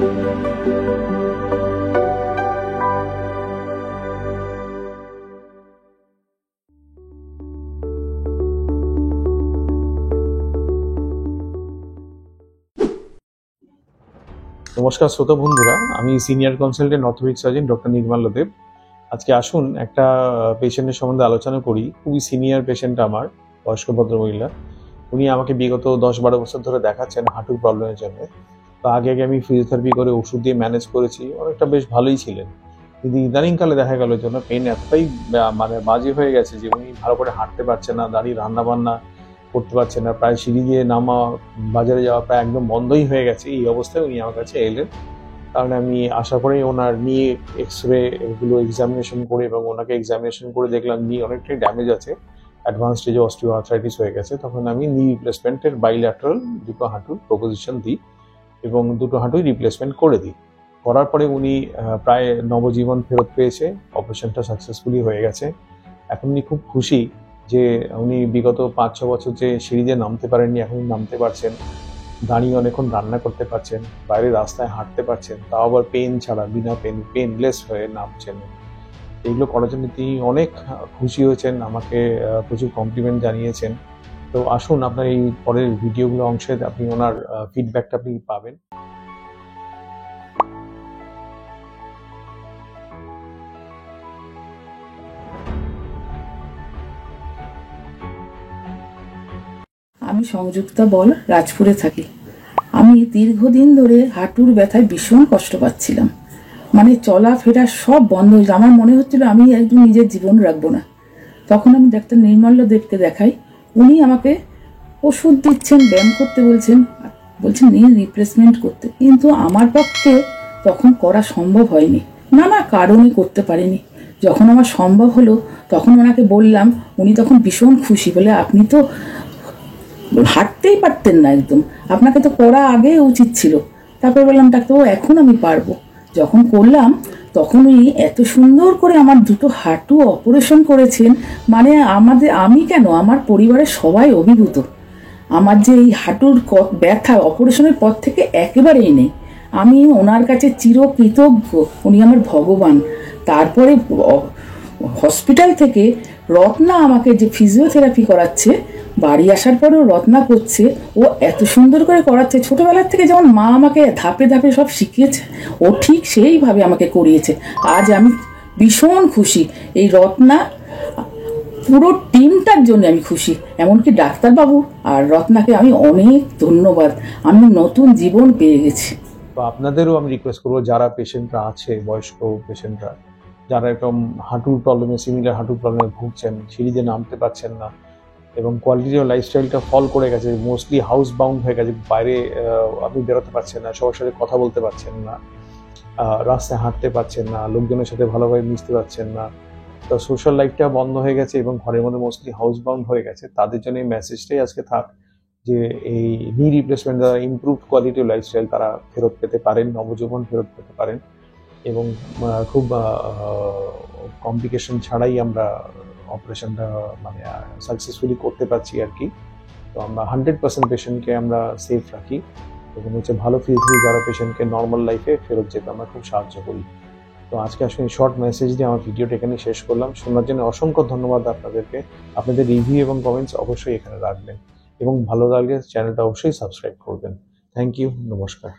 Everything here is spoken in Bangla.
নমস্কার শ্রোতা বন্ধুরা, আমি senior consultant orthopaedic surgeon doctor Nirmal Deb. আজকে আসুন একটা পেশেন্টের সম্বন্ধে আলোচনা করি। খুবই সিনিয়র পেশেন্ট, আমার বয়স্ক ভদ্রমহিলা। উনি আমাকে বিগত 10-12 বছর ধরে দেখাচ্ছেন হাঁটুর প্রবলেমের জন্য। তো আগে আমি ফিজিওথেরাপি করে ওষুধ দিয়ে ম্যানেজ করেছি, অনেকটা বেশ ভালোই ছিলেন। কিন্তু ইদানিংকালে দেখা গেল জন্য পেন এতটাই বাজে হয়ে গেছে যে উনি ভালো করে হাঁটতে পারছেন না, দাঁড়িয়ে রান্না বান্না করতে পারছেন না, প্রায় সিঁড়ি দিয়ে নামা, বাজারে যাওয়া প্রায় একদম বন্ধই হয়ে গেছে। এই অবস্থায় উনি আমার কাছে এলেন, কারণ আমি আশা করি ওনার নিয়ে এক্সরে এগুলো এক্সামিনেশন করে, এবং ওনাকে এক্সামিনেশন করে দেখলাম নি অনেকটাই ড্যামেজ আছে, অ্যাডভান্স স্টেজে অস্টিও আর্থ্রাইটিস হয়ে গেছে। তখন আমি নি রিপ্লেসমেন্টের বাইল্যাটারাল দুটো হাঁটুর প্রপোজিশন দিই এবং দুটো হাঁটুই রিপ্লেসমেন্ট করে দিই। করার পরে উনি প্রায় নবজীবন ফেরত পেয়েছে, অপারেশনটা সাকসেসফুলি হয়ে গেছে। এখন উনি খুব খুশি যে উনি বিগত 5-6 বছর যে সিঁড়ি দিয়ে নামতে পারেননি, এখন নামতে পারছেন, দাঁড়িয়ে অনেকক্ষণ রান্না করতে পারছেন, বাইরে রাস্তায় হাঁটতে পারছেন, তাও আবার পেন ছাড়া, বিনা পেনলেস হয়ে নামছেন। এইগুলো করার জন্য তিনি অনেক খুশি হয়েছেন, আমাকে প্রচুর কমপ্লিমেন্ট জানিয়েছেন। তো আসুন, আপনার এই পরের ভিডিওগুলো অংশে আপনি ওনার ফিডব্যাকটা আপনি পাবেন। আমি সংযুক্তা বল, রাজপুরে থাকি। আমি দীর্ঘদিন ধরে হাঁটুর ব্যথায় ভীষণ কষ্ট পাচ্ছিলাম, মানে চলাফেরা সব বন্ধ হয়েছে। আমার মনে হচ্ছিল আমি একদম নিজের জীবন রাখবো না। তখন আমি ডাক্তার নির্মল দেবকে দেখাই। উনি আমাকে ওষুধ দিচ্ছেন, ব্যায়াম করতে বলছেন নি রিপ্লেসমেন্ট করতে, কিন্তু আমার পক্ষে তখন করা সম্ভব হয়নি, নানা কারণে করতে পারিনি। যখন আমার সম্ভব হলো তখন ওনাকে বললাম, উনি তখন ভীষণ খুশি, বলে আপনি তো হাঁটতেই পারতেন না একদম, আপনাকে তো করা আগে উচিত ছিল। তারপর বললাম, ডাক্তারবাবু এখন আমি পারবো। যখন করলাম তখন উনি এত সুন্দর করে আমার দুটো হাঁটু অপারেশন করেছেন, মানে আমি কেন, আমার পরিবারের সবাই অভিভূত। আমার যে এই হাঁটুর ব্যথা অপারেশনের পর থেকে একেবারেই নেই। আমি ওনার কাছে চিরকৃতজ্ঞ, উনি আমার ভগবান। তারপরে হসপিটাল থেকে রত্না আমাকে যে ফিজিওথেরাপি করাচ্ছে, বাড়ি আসার পরেও রত্না করছে, ও এত সুন্দর করে করাচ্ছে। ছোটবেলার থেকে যেমন মা আমাকে ধাপে ধাপে সব শিখিয়েছে, ও ঠিক সেইভাবে আমাকে করিয়েছে। আজ আমি ভীষণ খুশি। এই রত্না পুরো টিমটার জন্য আমি খুশি, এমনকি ডাক্তারবাবু আর রত্নাকে আমি অনেক ধন্যবাদ। আমি নতুন জীবন পেয়ে গেছি। তো আপনাদেরও আমি রিকোয়েস্ট করবো, যারা পেশেন্টরা আছে, বয়স্ক পেশেন্টরা যারা এরকম হাঁটুর প্রবলেমে, সিমিলার হাঁটুর প্রবলেমে ভুগছেন, সিঁড়িতে নামতে পারছেন না এবং কোয়ালিটি অফ লাইফস্টাইলটা ফল করে গেছে, মোস্টলি হাউস বাউন্ড হয়ে গেছে, বাইরে আপনি বেরোতে পারছেন না, সবার সাথে কথা বলতে পারছেন না, রাস্তায় হাঁটতে পারছেন না, লোকজনের সাথে ভালোভাবে মিশতে পারছেন না, তো সোশ্যাল লাইফটা বন্ধ হয়ে গেছে এবং ঘরের মধ্যে মোস্টলি হাউস বাউন্ড হয়ে গেছে। তাদের জন্য এই মেসেজটাই আজকে থাক যে এই নি রিপ্লেসমেন্ট দ্বারা ইমপ্রুভ কোয়ালিটি লাইফস্টাইল তারা ফেরত পেতে পারেন, নবজীবন ফেরত পেতে পারেন এবং খুব কমপ্লিকেশন ছাড়াই আমরা অপারেশনটা মানে সাকসেসফুলি করতে পারছি আর কি। তো আমরা 100% পেশেন্টকে আমরা সেফ রাখি এবং হচ্ছে ভালো ফিজিওথেরাপি যারা পেশেন্টকে নর্মাল লাইফে ফেরত যেতে আমরা খুব সাহায্য করি। তো আজকে আসলে শর্ট মেসেজ দিয়ে আমার ভিডিওটা এখানে শেষ করলাম। শোনার জন্য অসংখ্য ধন্যবাদ আপনাদেরকে। আপনাদের রিভিউ এবং কমেন্টস অবশ্যই এখানে রাখবেন এবং ভালো লাগলে চ্যানেলটা অবশ্যই সাবস্ক্রাইব করবেন। থ্যাংক ইউ, নমস্কার।